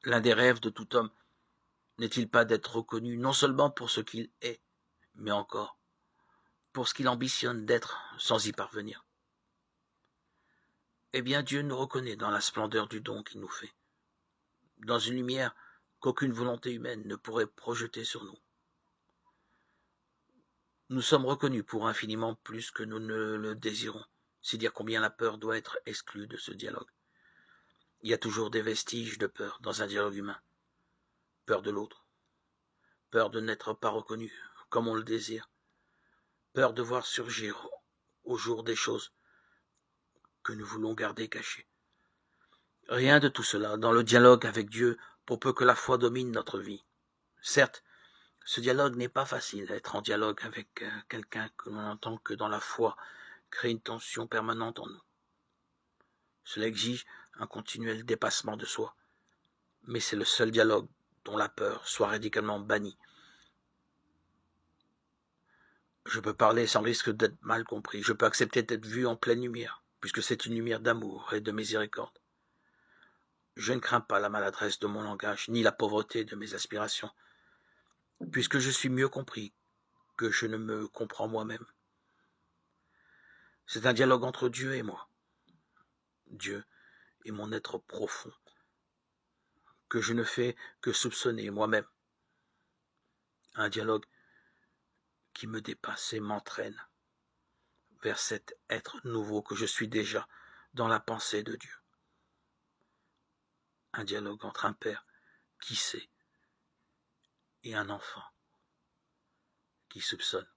L'un des rêves de tout homme n'est-il pas d'être reconnu non seulement pour ce qu'il est, mais encore pour ce qu'il ambitionne d'être sans y parvenir? Eh bien, Dieu nous reconnaît dans la splendeur du don qu'il nous fait, dans une lumière qu'aucune volonté humaine ne pourrait projeter sur nous. Nous sommes reconnus pour infiniment plus que nous ne le désirons, c'est dire combien la peur doit être exclue de ce dialogue. Il y a toujours des vestiges de peur dans un dialogue humain. Peur de l'autre, peur de n'être pas reconnu comme on le désire, peur de voir surgir au jour des choses que nous voulons garder cachées. Rien de tout cela dans le dialogue avec Dieu pour peu que la foi domine notre vie. Certes, ce dialogue n'est pas facile. Être en dialogue avec quelqu'un que l'on n'entend que dans la foi crée une tension permanente en nous. Cela exige un continuel dépassement de soi. Mais c'est le seul dialogue dont la peur soit radicalement bannie. Je peux parler sans risque d'être mal compris. Je peux accepter d'être vu en pleine lumière, puisque c'est une lumière d'amour et de miséricorde. Je ne crains pas la maladresse de mon langage, ni la pauvreté de mes aspirations, puisque je suis mieux compris que je ne me comprends moi-même. C'est un dialogue entre Dieu et moi. Dieu est mon être profond, que je ne fais que soupçonner moi-même. Un dialogue qui me dépasse et m'entraîne vers cet être nouveau que je suis déjà dans la pensée de Dieu. Un dialogue entre un père qui sait et un enfant qui soupçonne.